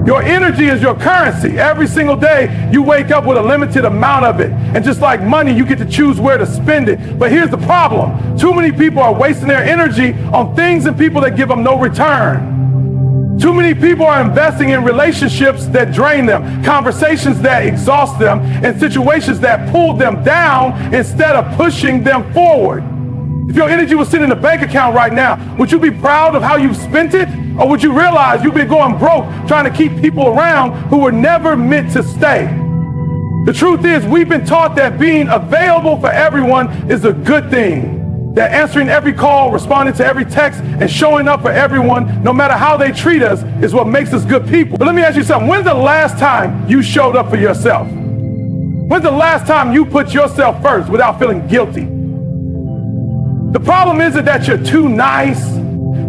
Your energy is your currency. Every single day, you wake up with a limited amount of it. And just like money, you get to choose where to spend it. But here's the problem. Too many people are wasting their energy on things and people that give them no return. Too many people are investing in relationships that drain them, conversations that exhaust them, and situations that pull them down instead of pushing them forward. If your energy was sitting in a bank account right now, would you be proud of how you've spent it? Or would you realize you've been going broke trying to keep people around who were never meant to stay? The truth is, we've been taught that being available for everyone is a good thing. That answering every call, responding to every text, and showing up for everyone, no matter how they treat us, is what makes us good people. But let me ask you something. When's the last time you showed up for yourself? When's the last time you put yourself first without feeling guilty? The problem isn't that you're too nice.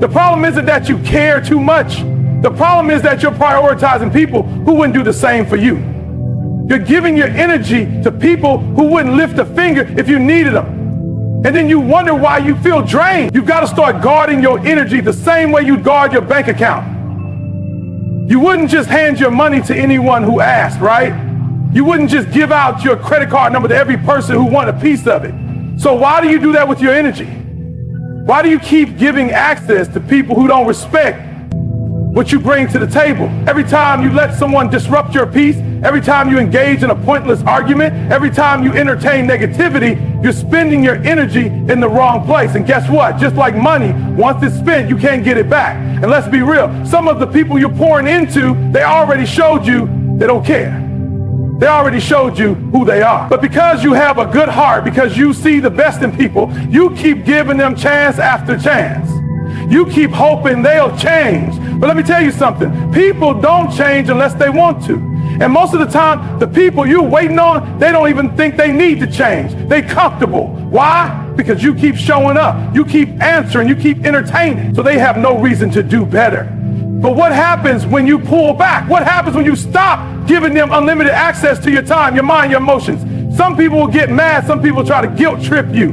The problem isn't that you care too much. The problem is that you're prioritizing people who wouldn't do the same for you. You're giving your energy to people who wouldn't lift a finger if you needed them. And then you wonder why you feel drained. You've got to start guarding your energy the same way you guard your bank account. You wouldn't just hand your money to anyone who asked, right? You wouldn't just give out your credit card number to every person who wanted a piece of it. So why do you do that with your energy? Why do you keep giving access to people who don't respect what you bring to the table? Every time you let someone disrupt your peace, every time you engage in a pointless argument, every time you entertain negativity, you're spending your energy in the wrong place. And guess what? Just like money, once it's spent, you can't get it back. And let's be real, some of the people you're pouring into, they already showed you they don't care. They already showed you who they are. But because you have a good heart, because you see the best in people, you keep giving them chance after chance. You keep hoping they'll change. But let me tell you something. People don't change unless they want to. And most of the time, the people you're waiting on, they don't even think they need to change. They're comfortable. Why? Because you keep showing up. You keep answering. You keep entertaining. So they have no reason to do better. But what happens when you pull back? What happens when you stop giving them unlimited access to your time, your mind, your emotions? Some people will get mad. Some people try to guilt trip you.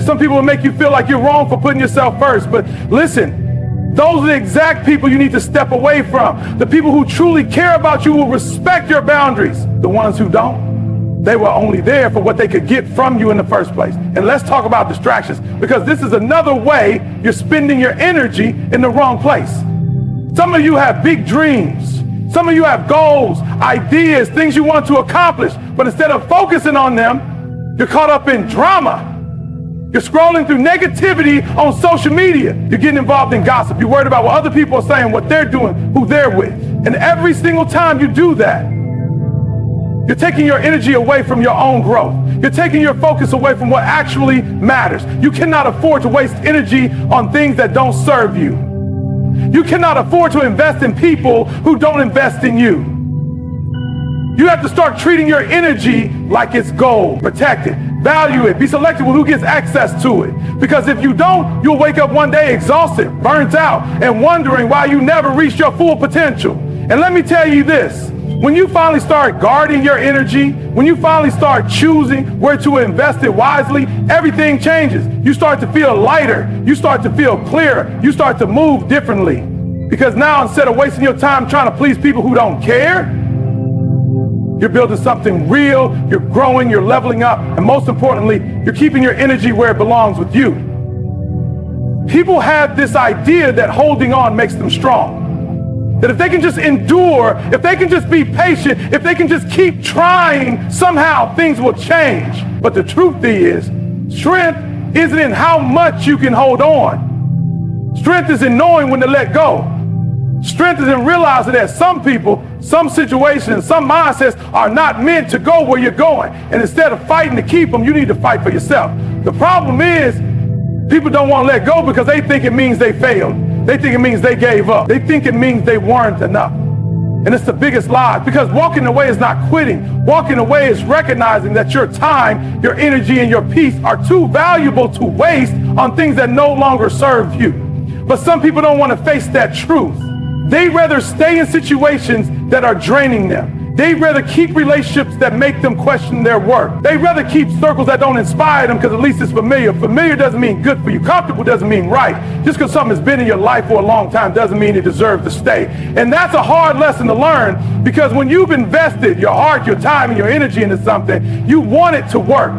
Some people will make you feel like you're wrong for putting yourself first. But listen, those are the exact people you need to step away from. The people who truly care about you will respect your boundaries. The ones who don't, they were only there for what they could get from you in the first place. And let's talk about distractions, because this is another way you're spending your energy in the wrong place. Some of you have big dreams. Some of you have goals, ideas, things you want to accomplish. But instead of focusing on them, you're caught up in drama. You're scrolling through negativity on social media. You're getting involved in gossip. You're worried about what other people are saying, what they're doing, who they're with. And every single time you do that, you're taking your energy away from your own growth. You're taking your focus away from what actually matters. You cannot afford to waste energy on things that don't serve you. You cannot afford to invest in people who don't invest in you. You have to start treating your energy like it's gold. Protect it, value it, be selective with who gets access to it. Because if you don't, you'll wake up one day exhausted, burnt out, and wondering why you never reached your full potential. And let me tell you this, when you finally start guarding your energy, when you finally start choosing where to invest it wisely, everything changes. You start to feel lighter. You start to feel clearer. You start to move differently. Because now, instead of wasting your time trying to please people who don't care, you're building something real, you're growing, you're leveling up, and most importantly, you're keeping your energy where it belongs, with you. People have this idea that holding on makes them strong. That if they can just endure, if they can just be patient, if they can just keep trying, somehow things will change. But the truth is, strength isn't in how much you can hold on. Strength is in knowing when to let go. Strength is in realizing that some people, some situations, some mindsets are not meant to go where you're going. And instead of fighting to keep them, you need to fight for yourself. The problem is, people don't want to let go because they think it means they failed. They think it means they gave up. They think it means they weren't enough. And it's the biggest lie, because walking away is not quitting. Walking away is recognizing that your time, your energy, and your peace are too valuable to waste on things that no longer serve you. But some people don't want to face that truth. They'd rather stay in situations that are draining them. They'd rather keep relationships that make them question their worth. They'd rather keep circles that don't inspire them because at least it's familiar. Familiar doesn't mean good for you. Comfortable doesn't mean right. Just because something has been in your life for a long time doesn't mean it deserves to stay. And that's a hard lesson to learn, because when you've invested your heart, your time, and your energy into something, you want it to work.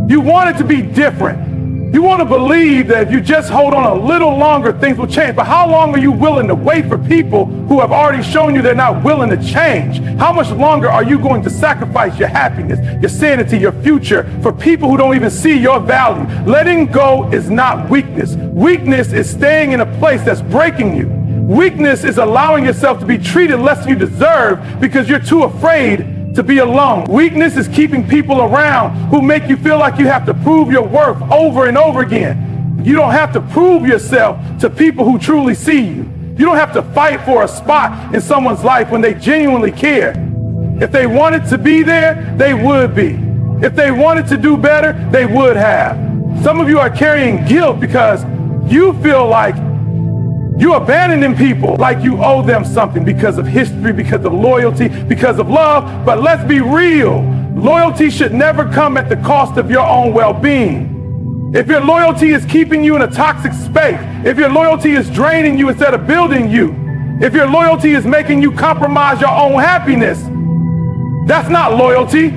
You want it to be different. You want to believe that if you just hold on a little longer, things will change. But how long are you willing to wait for people who have already shown you they're not willing to change? How much longer are you going to sacrifice your happiness, your sanity, your future for people who don't even see your value? Letting go is not weakness. Weakness is staying in a place that's breaking you. Weakness is allowing yourself to be treated less than you deserve because you're too afraid to be alone. Weakness is keeping people around who make you feel like you have to prove your worth over and over again. You don't have to prove yourself to people who truly see you. You don't have to fight for a spot in someone's life when they genuinely care. If they wanted to be there, they would be. If they wanted to do better, they would have. Some of you are carrying guilt because you feel like you're abandoning people like you owe them something because of history, because of loyalty, because of love. But let's be real. Loyalty should never come at the cost of your own well-being. If your loyalty is keeping you in a toxic space, if your loyalty is draining you instead of building you, if your loyalty is making you compromise your own happiness, that's not loyalty.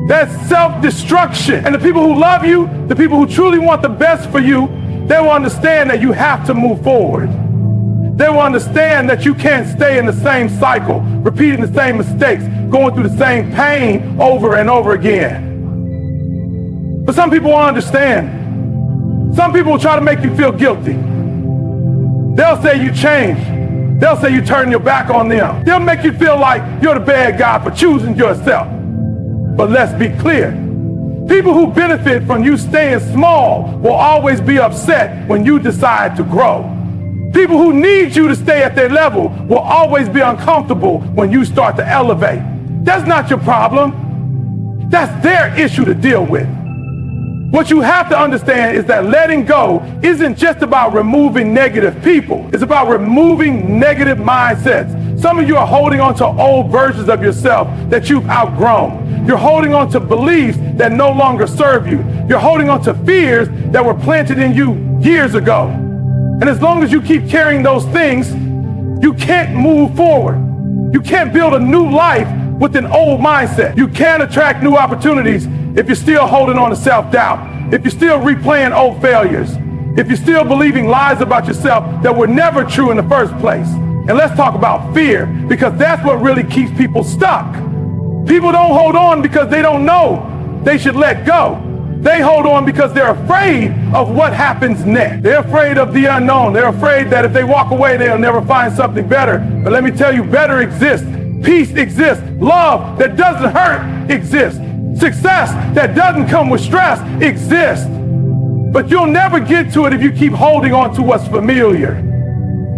That's self-destruction. And the people who love you, the people who truly want the best for you, they will understand that you have to move forward. They will understand that you can't stay in the same cycle, repeating the same mistakes, going through the same pain over and over again. But some people won't understand. Some people will try to make you feel guilty. They'll say you changed. They'll say you turn your back on them. They'll make you feel like you're the bad guy for choosing yourself. But let's be clear. People who benefit from you staying small will always be upset when you decide to grow. People who need you to stay at their level will always be uncomfortable when you start to elevate. That's not your problem. That's their issue to deal with. What you have to understand is that letting go isn't just about removing negative people. It's about removing negative mindsets. Some of you are holding on to old versions of yourself that you've outgrown. You're holding on to beliefs that no longer serve you. You're holding on to fears that were planted in you years ago. And as long as you keep carrying those things, you can't move forward. You can't build a new life with an old mindset. You can't attract new opportunities if you're still holding on to self-doubt, if you're still replaying old failures, if you're still believing lies about yourself that were never true in the first place. And let's talk about fear, because that's what really keeps people stuck. People don't hold on because they don't know they should let go. They hold on because they're afraid of what happens next. They're afraid of the unknown. They're afraid that if they walk away, they'll never find something better. But let me tell you, better exists. Peace exists. Love that doesn't hurt exists. Success that doesn't come with stress exists. But you'll never get to it if you keep holding on to what's familiar.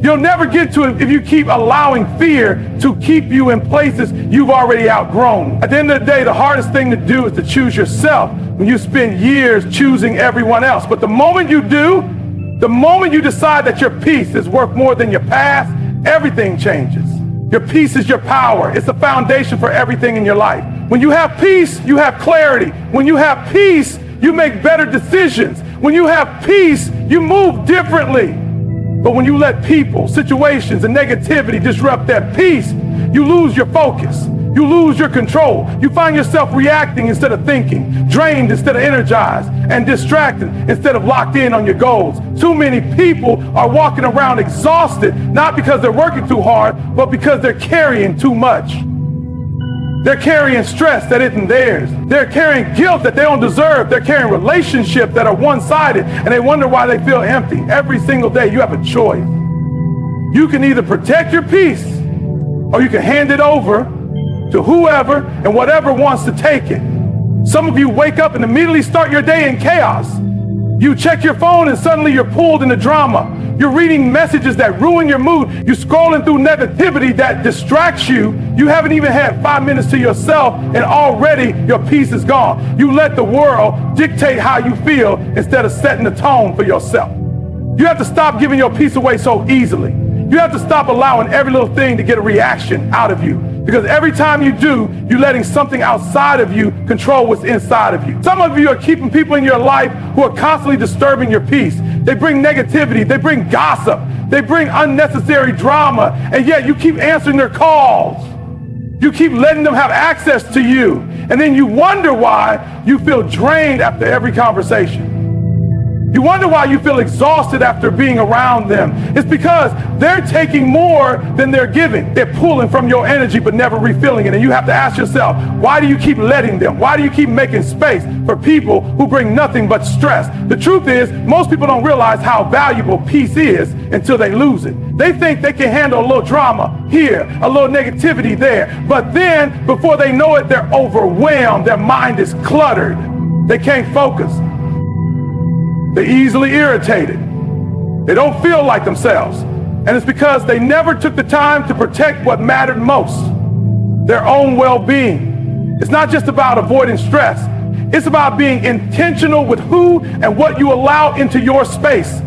You'll never get to it if you keep allowing fear to keep you in places you've already outgrown. At the end of the day, the hardest thing to do is to choose yourself when you spend years choosing everyone else. But the moment you do, the moment you decide that your peace is worth more than your past, everything changes. Your peace is your power. It's the foundation for everything in your life. When you have peace, you have clarity. When you have peace, you make better decisions. When you have peace, you move differently. But when you let people, situations, and negativity disrupt that peace, you lose your focus. You lose your control. You find yourself reacting instead of thinking, drained instead of energized, and distracted instead of locked in on your goals. Too many people are walking around exhausted, not because they're working too hard, but because they're carrying too much. They're carrying stress that isn't theirs. They're carrying guilt that they don't deserve. They're carrying relationships that are one-sided, and they wonder why they feel empty. Every single day, you have a choice. You can either protect your peace, or you can hand it over to whoever and whatever wants to take it. Some of you wake up and immediately start your day in chaos. You check your phone and suddenly you're pulled into drama. You're reading messages that ruin your mood. You're scrolling through negativity that distracts you. You haven't even had 5 minutes to yourself and already your peace is gone. You let the world dictate how you feel instead of setting the tone for yourself. You have to stop giving your peace away so easily. You have to stop allowing every little thing to get a reaction out of you. Because every time you do, you're letting something outside of you control what's inside of you. Some of you are keeping people in your life who are constantly disturbing your peace. They bring negativity, they bring gossip, they bring unnecessary drama, and yet you keep answering their calls. You keep letting them have access to you, and then you wonder why you feel drained after every conversation. You wonder why you feel exhausted after being around them. It's because they're taking more than they're giving. They're pulling from your energy but never refilling it. And you have to ask yourself, why do you keep letting them? Why do you keep making space for people who bring nothing but stress? The truth is, most people don't realize how valuable peace is until they lose it. They think they can handle a little drama here, a little negativity there. But then, before they know it, they're overwhelmed. Their mind is cluttered. They can't focus. They're easily irritated. They don't feel like themselves. And it's because they never took the time to protect what mattered most, their own well-being. It's not just about avoiding stress. It's about being intentional with who and what you allow into your space.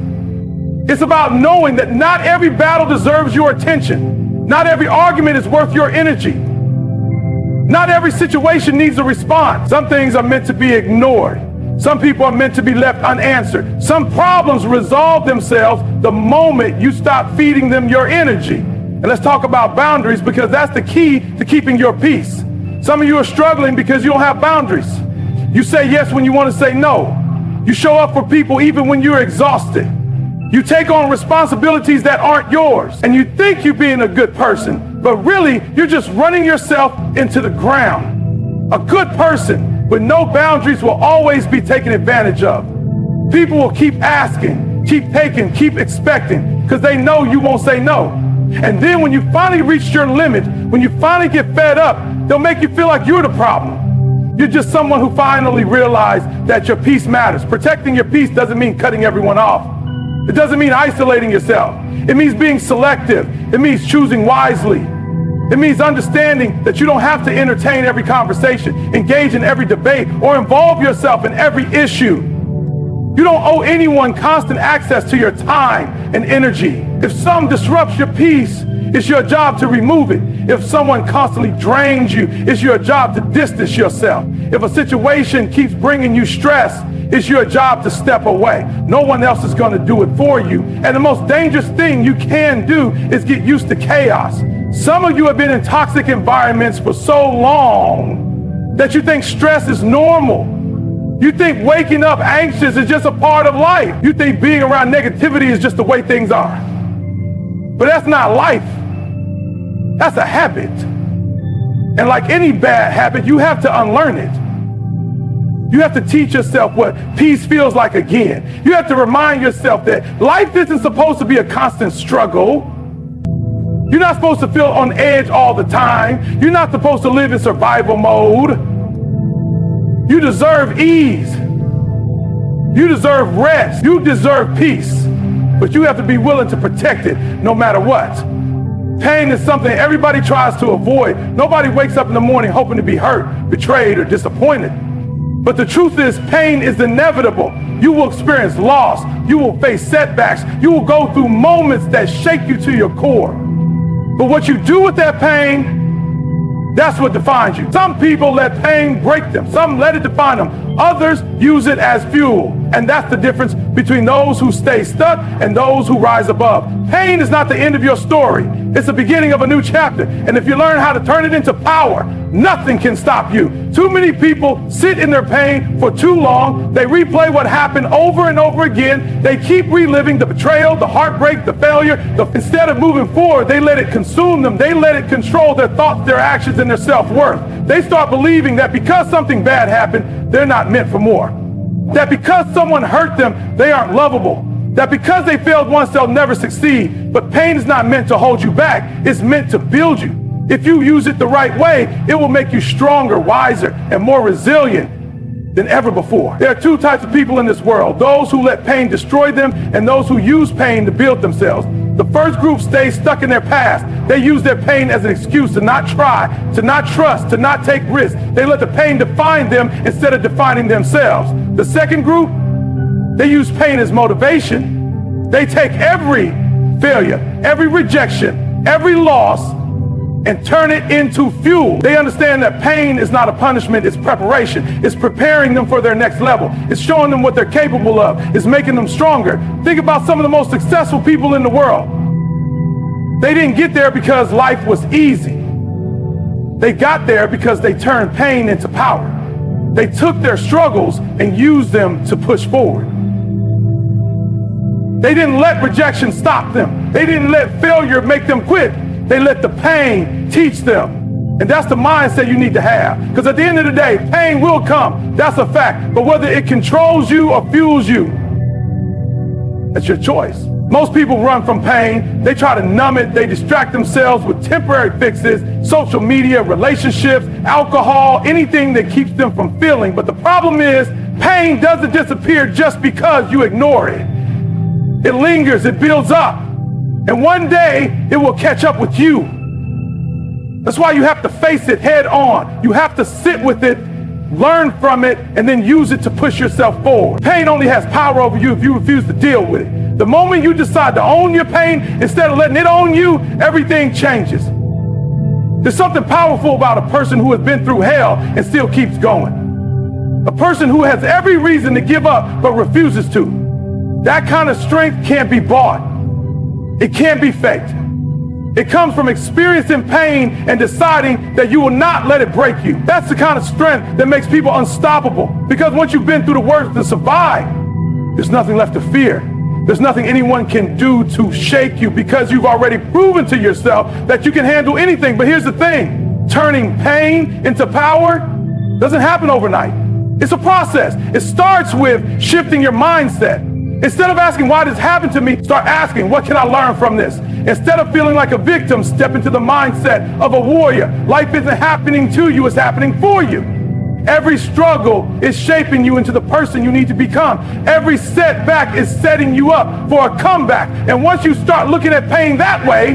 It's about knowing that not every battle deserves your attention. Not every argument is worth your energy. Not every situation needs a response. Some things are meant to be ignored. Some people are meant to be left unanswered. Some problems resolve themselves the moment you stop feeding them your energy. And let's talk about boundaries, because that's the key to keeping your peace. Some of you are struggling because you don't have boundaries. You say yes when you want to say no. You show up for people even when you're exhausted. You take on responsibilities that aren't yours. And you think you're being a good person, but really you're just running yourself into the ground. A good person with no boundaries will always be taken advantage of. People will keep asking, keep taking, keep expecting, because they know you won't say no. And then when you finally reach your limit, when you finally get fed up, they'll make you feel like you're the problem. You're just someone who finally realized that your peace matters. Protecting your peace doesn't mean cutting everyone off. It doesn't mean isolating yourself. It means being selective. It means choosing wisely. It means understanding that you don't have to entertain every conversation, engage in every debate, or involve yourself in every issue. You don't owe anyone constant access to your time and energy. If some disrupts your peace, it's your job to remove it. If someone constantly drains you, it's your job to distance yourself. If a situation keeps bringing you stress, it's your job to step away. No one else is going to do it for you. And the most dangerous thing you can do is get used to chaos. Some of you have been in toxic environments for so long that you think stress is normal. You think waking up anxious is just a part of life. You think being around negativity is just the way things are. But that's not life. That's a habit. And like any bad habit, you have to unlearn it. You have to teach yourself what peace feels like again. You have to remind yourself that life isn't supposed to be a constant struggle. You're not supposed to feel on edge all the time. You're not supposed to live in survival mode. You deserve ease. You deserve rest. You deserve peace. But you have to be willing to protect it no matter what. Pain is something everybody tries to avoid. Nobody wakes up in the morning hoping to be hurt, betrayed, or disappointed. But the truth is, pain is inevitable. You will experience loss. You will face setbacks. You will go through moments that shake you to your core. But what you do with that pain, that's what defines you. Some people let pain break them. Some let it define them. Others use it as fuel. And that's the difference between those who stay stuck and those who rise above. Pain is not the end of your story. It's the beginning of a new chapter. And if you learn how to turn it into power, nothing can stop you. Too many people sit in their pain for too long. They replay what happened over and over again. They keep reliving the betrayal, the heartbreak, the failure. Instead of moving forward, they let it consume them. They let it control their thoughts, their actions, and their self-worth. They start believing that because something bad happened, they're not meant for more. That because someone hurt them, they aren't lovable. That because they failed once, they'll never succeed. But pain is not meant to hold you back. It's meant to build you. If you use it the right way, it will make you stronger, wiser, and more resilient than ever before. There are two types of people in this world: those who let pain destroy them and those who use pain to build themselves. The first group stays stuck in their past. They use their pain as an excuse to not try, to not trust, to not take risks. They let the pain define them instead of defining themselves. The second group, they use pain as motivation. They take every failure, every rejection, every loss and turn it into fuel. They understand that pain is not a punishment, it's preparation. It's preparing them for their next level. It's showing them what they're capable of. It's making them stronger. Think about some of the most successful people in the world. They didn't get there because life was easy. They got there because they turned pain into power. They took their struggles and used them to push forward. They didn't let rejection stop them. They didn't let failure make them quit. They let the pain teach them. And that's the mindset you need to have. Because at the end of the day, pain will come. That's a fact. But whether it controls you or fuels you, that's your choice. Most people run from pain. They try to numb it. They distract themselves with temporary fixes, social media, relationships, alcohol, anything that keeps them from feeling. But the problem is, pain doesn't disappear just because you ignore it. It lingers, it builds up. And one day, it will catch up with you. That's why you have to face it head on. You have to sit with it, learn from it, and then use it to push yourself forward. Pain only has power over you if you refuse to deal with it. The moment you decide to own your pain, instead of letting it own you, everything changes. There's something powerful about a person who has been through hell and still keeps going. A person who has every reason to give up but refuses to. That kind of strength can't be bought. It can't be faked. It comes from experiencing pain and deciding that you will not let it break you. That's the kind of strength that makes people unstoppable. Because once you've been through the worst to survive, there's nothing left to fear. There's nothing anyone can do to shake you because you've already proven to yourself that you can handle anything. But here's the thing, turning pain into power doesn't happen overnight. It's a process. It starts with shifting your mindset. Instead of asking, why this happened to me, start asking, what can I learn from this? Instead of feeling like a victim, step into the mindset of a warrior. Life isn't happening to you, it's happening for you. Every struggle is shaping you into the person you need to become. Every setback is setting you up for a comeback. And once you start looking at pain that way,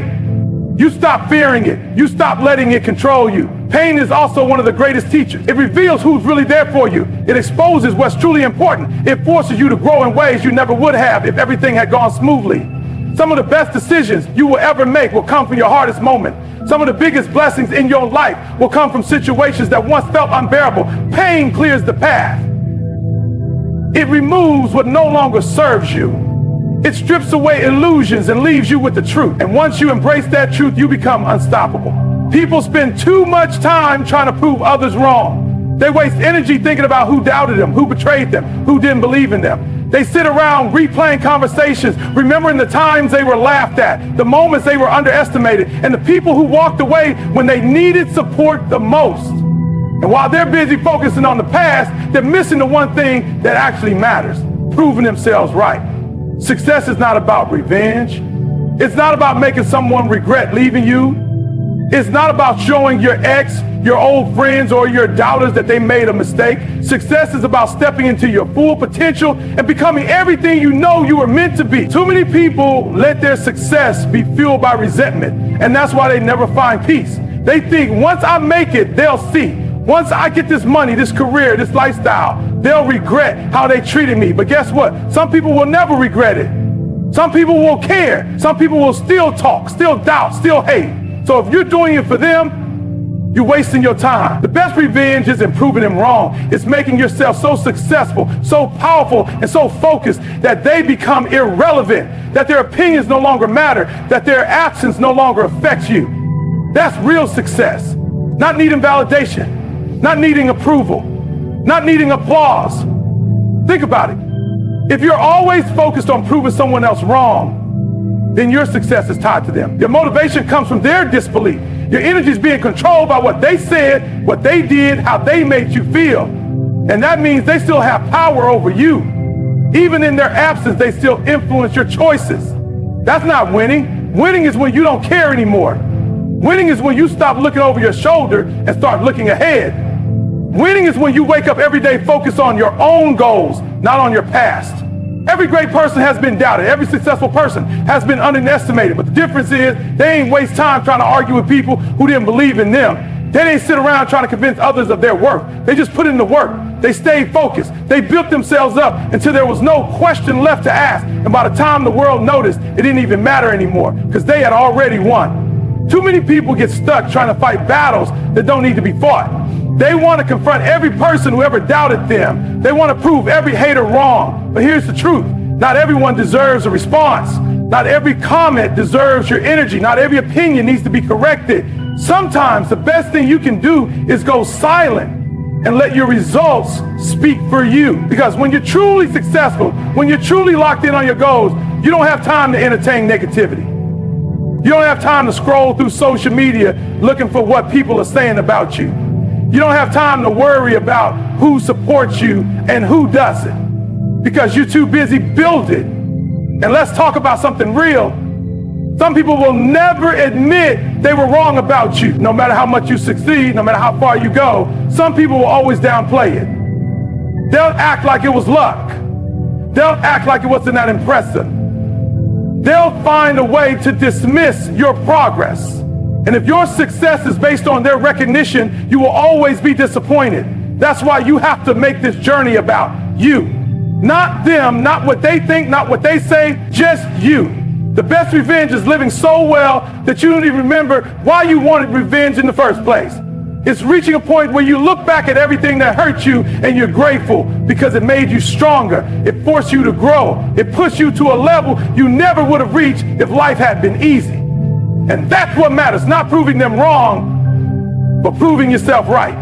you stop fearing it. You stop letting it control you. Pain is also one of the greatest teachers. It reveals who's really there for you. It exposes what's truly important. It forces you to grow in ways you never would have if everything had gone smoothly. Some of the best decisions you will ever make will come from your hardest moment. Some of the biggest blessings in your life will come from situations that once felt unbearable. Pain clears the path. It removes what no longer serves you. It strips away illusions and leaves you with the truth. And once you embrace that truth, you become unstoppable. People spend too much time trying to prove others wrong. They waste energy thinking about who doubted them, who betrayed them, who didn't believe in them. They sit around replaying conversations, remembering the times they were laughed at, the moments they were underestimated, and the people who walked away when they needed support the most. And while they're busy focusing on the past, they're missing the one thing that actually matters, proving themselves right. Success is not about revenge. It's not about making someone regret leaving you. It's not about showing your ex, your old friends, or your doubters that they made a mistake. Success is about stepping into your full potential and becoming everything you know you were meant to be. Too many people let their success be fueled by resentment, and that's why they never find peace. They think once I make it, they'll see. Once I get this money, this career, this lifestyle, they'll regret how they treated me. But guess what? Some people will never regret it. Some people will care. Some people will still talk, still doubt, still hate. So if you're doing it for them, you're wasting your time. The best revenge isn't proving them wrong. It's making yourself so successful, so powerful, and so focused that they become irrelevant, that their opinions no longer matter, that their absence no longer affects you. That's real success. Not needing validation, not needing approval, not needing applause. Think about it. If you're always focused on proving someone else wrong, then your success is tied to them. Your motivation comes from their disbelief. Your energy is being controlled by what they said, what they did, how they made you feel. And that means they still have power over you. Even in their absence, they still influence your choices. That's not winning. Winning is when you don't care anymore. Winning is when you stop looking over your shoulder and start looking ahead. Winning is when you wake up every day focused on your own goals, not on your past. Every great person has been doubted. Every successful person has been underestimated. But the difference is they ain't waste time trying to argue with people who didn't believe in them. They didn't sit around trying to convince others of their worth. They just put in the work. They stayed focused. They built themselves up until there was no question left to ask. And by the time the world noticed, it didn't even matter anymore because they had already won. Too many people get stuck trying to fight battles that don't need to be fought. They want to confront every person who ever doubted them. They want to prove every hater wrong. But here's the truth. Not everyone deserves a response. Not every comment deserves your energy. Not every opinion needs to be corrected. Sometimes the best thing you can do is go silent and let your results speak for you. Because when you're truly successful, when you're truly locked in on your goals, you don't have time to entertain negativity. You don't have time to scroll through social media looking for what people are saying about you. You don't have time to worry about who supports you and who doesn't, because you're too busy building. And let's talk about something real. Some people will never admit they were wrong about you. No matter how much you succeed, no matter how far you go, some people will always downplay it. They'll act like it was luck. They'll act like it wasn't that impressive. They'll find a way to dismiss your progress. And if your success is based on their recognition, you will always be disappointed. That's why you have to make this journey about you. Not them, not what they think, not what they say, just you. The best revenge is living so well that you don't even remember why you wanted revenge in the first place. It's reaching a point where you look back at everything that hurt you and you're grateful because it made you stronger. It forced you to grow. It pushed you to a level you never would have reached if life had been easy. And that's what matters, not proving them wrong, but proving yourself right.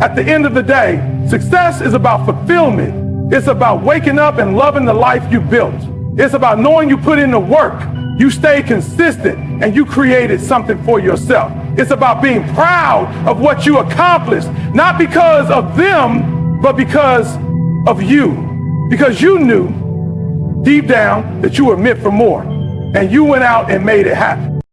At the end of the day, success is about fulfillment. It's about waking up and loving the life you built. It's about knowing you put in the work, you stayed consistent, and you created something for yourself. It's about being proud of what you accomplished, not because of them, but because of you. Because you knew deep down that you were meant for more, and you went out and made it happen.